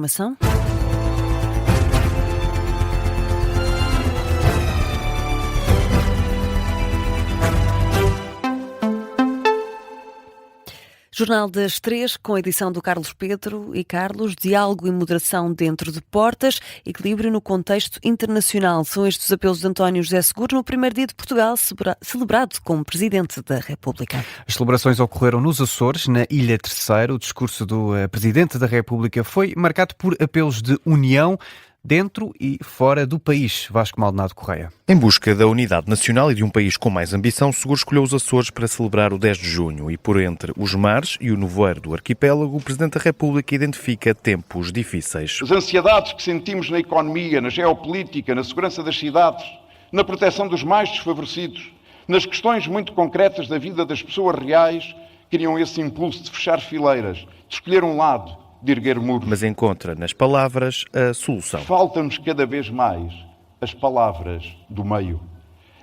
informação. Jornal das 3, com a edição do Carlos Pedro e Carlos. Diálogo e moderação dentro de portas, equilíbrio no contexto internacional. São estes os apelos de António José Seguro no primeiro dia de Portugal, celebrado como Presidente da República. As celebrações ocorreram nos Açores, na Ilha Terceira. O discurso do Presidente da República foi marcado por apelos de união dentro e fora do país. Vasco Maldonado Correia. Em busca da unidade nacional e de um país com mais ambição, Seguro escolheu os Açores para celebrar o 10 de junho e, por entre os mares e o nevoeiro do arquipélago, o Presidente da República identifica tempos difíceis. As ansiedades que sentimos na economia, na geopolítica, na segurança das cidades, na proteção dos mais desfavorecidos, nas questões muito concretas da vida das pessoas reais, criam esse impulso de fechar fileiras, de escolher um lado, de erguer muros. Mas encontra nas palavras a solução. Faltam-nos cada vez mais as palavras do meio.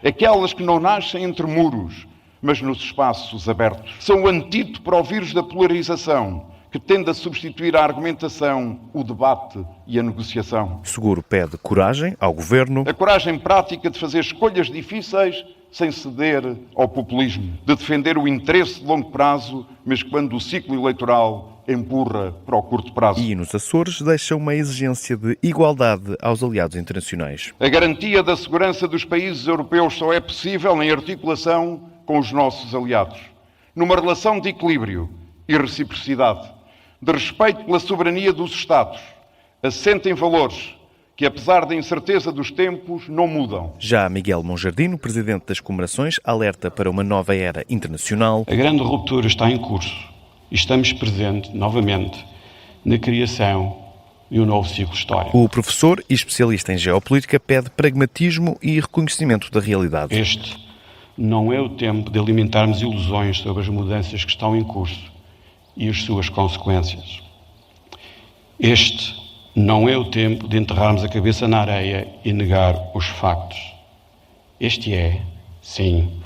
Aquelas que não nascem entre muros, mas nos espaços abertos. São o antídoto para o vírus da polarização, que tende a substituir a argumentação, o debate e a negociação. Seguro pede coragem ao Governo. A coragem prática de fazer escolhas difíceis sem ceder ao populismo. De defender o interesse de longo prazo, mas quando o ciclo eleitoral empurra para o curto prazo. E nos Açores deixa uma exigência de igualdade aos aliados internacionais. A garantia da segurança dos países europeus só é possível em articulação com os nossos aliados, numa relação de equilíbrio e reciprocidade, de respeito pela soberania dos Estados, assente em valores que, apesar da incerteza dos tempos, não mudam. Já Miguel Monjardino, Presidente das Comemorações, alerta para uma nova era internacional. A grande ruptura está em curso. E estamos presentes, novamente, na criação de um novo ciclo histórico. O professor e especialista em geopolítica pede pragmatismo e reconhecimento da realidade. Este não é o tempo de alimentarmos ilusões sobre as mudanças que estão em curso e as suas consequências. Este não é o tempo de enterrarmos a cabeça na areia e negar os factos. Este é, sim,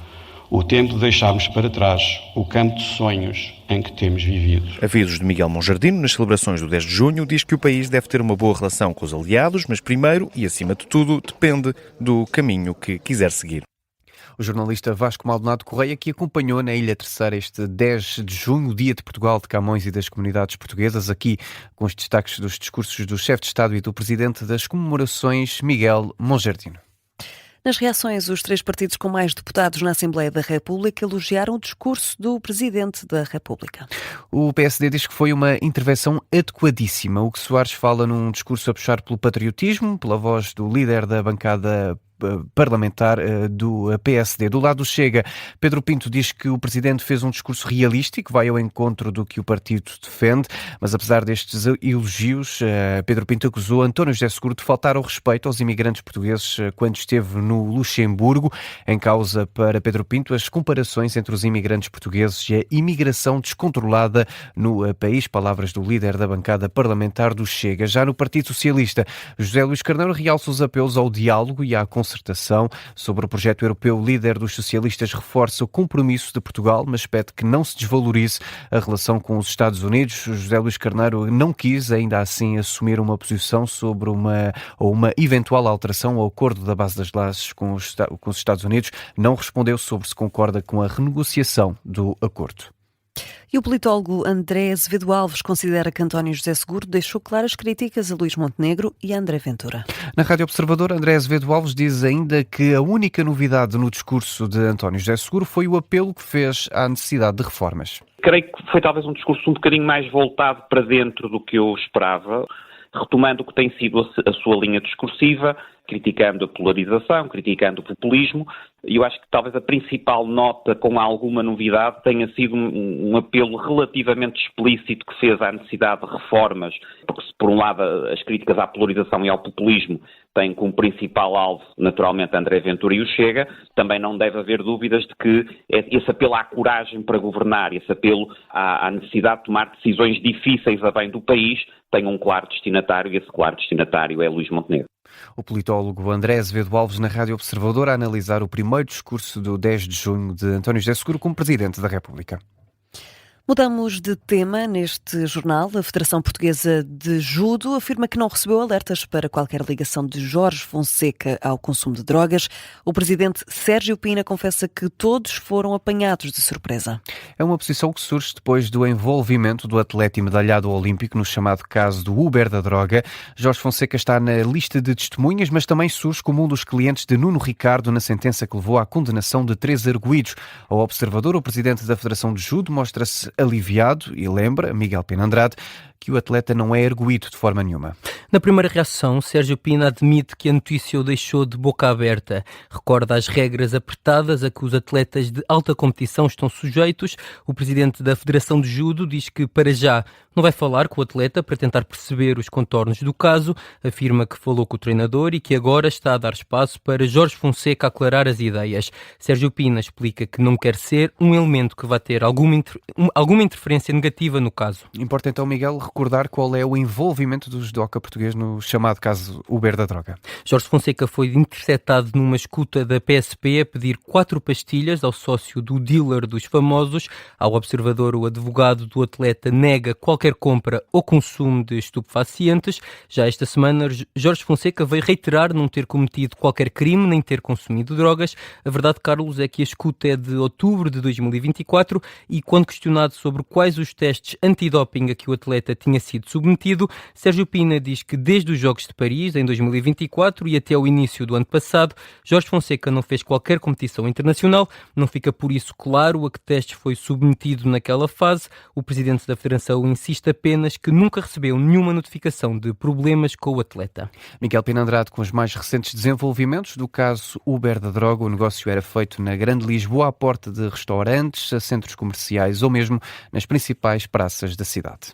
o tempo de deixarmos para trás o campo de sonhos em que temos vivido. Avisos de Miguel Monjardino nas celebrações do 10 de junho diz que o país deve ter uma boa relação com os aliados, mas primeiro e acima de tudo depende do caminho que quiser seguir. O jornalista Vasco Maldonado Correia, que acompanhou na Ilha Terceira este 10 de junho, o Dia de Portugal, de Camões e das comunidades portuguesas, aqui com os destaques dos discursos do chefe de Estado e do Presidente das comemorações, Miguel Monjardino. Nas reações, os 3 partidos com mais deputados na Assembleia da República elogiaram o discurso do Presidente da República. O PSD diz que foi uma intervenção adequadíssima. O que Soares fala num discurso a puxar pelo patriotismo, pela voz do líder da bancada parlamentar do PSD. Do lado do Chega, Pedro Pinto diz que o Presidente fez um discurso realístico, vai ao encontro do que o partido defende, mas apesar destes elogios, Pedro Pinto acusou António José Seguro de faltar ao respeito aos imigrantes portugueses quando esteve no Luxemburgo. Em causa para Pedro Pinto as comparações entre os imigrantes portugueses e a imigração descontrolada no país. Palavras do líder da bancada parlamentar do Chega. Já no Partido Socialista, José Luís Carneiro realça os apelos ao diálogo e à concertação. Sobre o projeto europeu, o líder dos socialistas reforça o compromisso de Portugal, mas pede que não se desvalorize a relação com os Estados Unidos. José Luís Carneiro não quis, ainda assim, assumir uma posição sobre uma eventual alteração ao acordo da base das lajes com os Estados Unidos. Não respondeu sobre se concorda com a renegociação do acordo. E o politólogo André Azevedo Alves considera que António José Seguro deixou claras críticas a Luís Montenegro e a André Ventura. Na Rádio Observador, André Azevedo Alves diz ainda que a única novidade no discurso de António José Seguro foi o apelo que fez à necessidade de reformas. Creio que foi talvez um discurso um bocadinho mais voltado para dentro do que eu esperava, retomando o que tem sido a sua linha discursiva, criticando a polarização, criticando o populismo. E eu acho que talvez a principal nota com alguma novidade tenha sido um apelo relativamente explícito que fez à necessidade de reformas, porque se por um lado as críticas à polarização e ao populismo têm como principal alvo naturalmente André Ventura e o Chega, também não deve haver dúvidas de que esse apelo à coragem para governar, esse apelo à necessidade de tomar decisões difíceis a bem do país, tem um claro destinatário e esse claro destinatário é Luís Montenegro. O politólogo André Azevedo Alves na Rádio Observador a analisar o primeiro discurso do 10 de junho de António José Seguro como Presidente da República. Mudamos de tema neste jornal. A Federação Portuguesa de Judo afirma que não recebeu alertas para qualquer ligação de Jorge Fonseca ao consumo de drogas. O presidente Sérgio Pina confessa que todos foram apanhados de surpresa. É uma posição que surge depois do envolvimento do atleta e medalhado olímpico no chamado caso do Uber da droga. Jorge Fonseca está na lista de testemunhas, mas também surge como um dos clientes de Nuno Ricardo na sentença que levou à condenação de 3 arguidos. Ao observador, o presidente da Federação de Judo mostra-se aliviado e lembra, Miguel Pina Andrade, que o atleta não é arguído de forma nenhuma. Na primeira reação, Sérgio Pina admite que a notícia o deixou de boca aberta. Recorda as regras apertadas a que os atletas de alta competição estão sujeitos. O presidente da Federação de Judo diz que, para já, não vai falar com o atleta para tentar perceber os contornos do caso. Afirma que falou com o treinador e que agora está a dar espaço para Jorge Fonseca aclarar as ideias. Sérgio Pina explica que não quer ser um elemento que vá ter alguma interferência negativa no caso. Importa então, Miguel, recordar qual é o envolvimento do judoca português no chamado caso Uber da droga. Jorge Fonseca foi interceptado numa escuta da PSP a pedir 4 pastilhas ao sócio do dealer dos famosos. Ao observador, o advogado do atleta nega qualquer compra ou consumo de estupefacientes. Já esta semana, Jorge Fonseca veio reiterar não ter cometido qualquer crime nem ter consumido drogas. A verdade, Carlos, é que a escuta é de outubro de 2024 e, quando questionado sobre quais os testes antidoping a que o atleta tinha sido submetido, Sérgio Pina diz que desde os Jogos de Paris, em 2024 e até o início do ano passado, Jorge Fonseca não fez qualquer competição internacional. Não fica por isso claro a que testes foi submetido naquela fase. O presidente da Federação insiste apenas que nunca recebeu nenhuma notificação de problemas com o atleta. Miguel Pina Andrade, com os mais recentes desenvolvimentos do caso Uber da droga, o negócio era feito na Grande Lisboa, à porta de restaurantes, centros comerciais ou mesmo nas principais praças da cidade.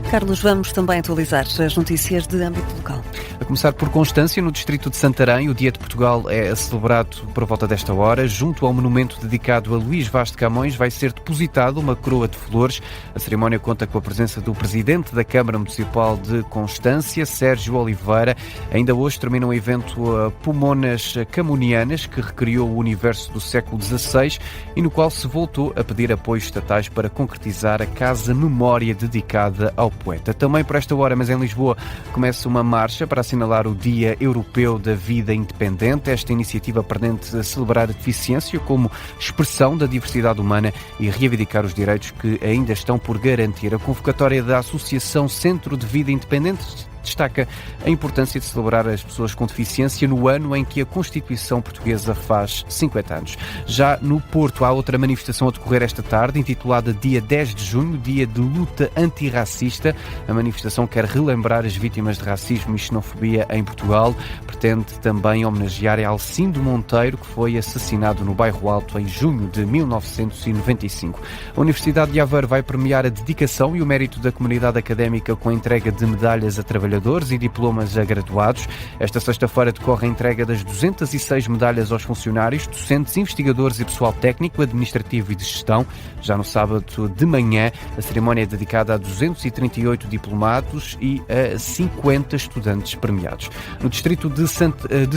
Carlos, vamos também atualizar as notícias de âmbito local. A começar por Constância, no distrito de Santarém, o Dia de Portugal é celebrado por volta desta hora. Junto ao monumento dedicado a Luís Vaz de Camões vai ser depositada uma coroa de flores. A cerimónia conta com a presença do presidente da Câmara Municipal de Constância, Sérgio Oliveira. Ainda hoje termina o evento Pomonas Camonianas, que recriou o universo do século XVI e no qual se voltou a pedir apoios estatais para concretizar a Casa Memória dedicada ao poeta. Também por esta hora, mas em Lisboa, começa uma marcha para assinalar o Dia Europeu da Vida Independente. Esta iniciativa pretende celebrar a deficiência como expressão da diversidade humana e reivindicar os direitos que ainda estão por garantir. A convocatória da Associação Centro de Vida Independente destaca a importância de celebrar as pessoas com deficiência no ano em que a Constituição Portuguesa faz 50 anos. Já no Porto há outra manifestação a decorrer esta tarde, intitulada Dia 10 de Junho, Dia de Luta Antirracista. A manifestação quer relembrar as vítimas de racismo e xenofobia em Portugal. Pretende também homenagear Alcindo Monteiro, que foi assassinado no Bairro Alto em junho de 1995. A Universidade de Aveiro vai premiar a dedicação e o mérito da comunidade académica com a entrega de medalhas a trabalhadores e diplomas a graduados. Esta sexta-feira decorre a entrega das 206 medalhas aos funcionários, docentes, investigadores e pessoal técnico, administrativo e de gestão. Já no sábado de manhã, a cerimónia é dedicada a 238 diplomados e a 50 estudantes premiados. No distrito de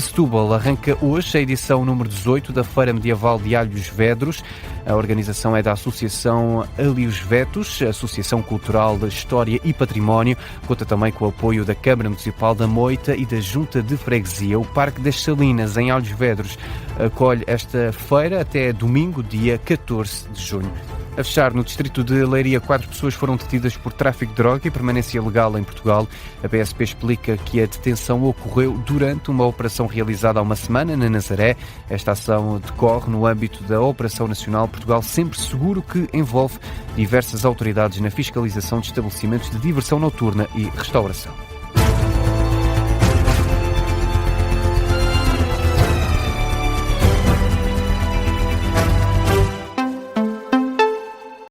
Setúbal arranca hoje a edição número 18 da Feira Medieval de Alhos Vedros. A organização é da Associação Alhos Vetos, Associação Cultural da História e Património. Conta também com o apoio da Câmara Municipal da Moita e da Junta de Freguesia. O Parque das Salinas, em Alhos Vedros, acolhe esta feira até domingo, dia 14 de junho. A fechar, no distrito de Leiria, 4 pessoas foram detidas por tráfico de droga e permanência ilegal em Portugal. A PSP explica que a detenção ocorreu durante uma operação realizada há uma semana na Nazaré. Esta ação decorre no âmbito da Operação Nacional Portugal Sempre Seguro, que envolve diversas autoridades na fiscalização de estabelecimentos de diversão noturna e restauração.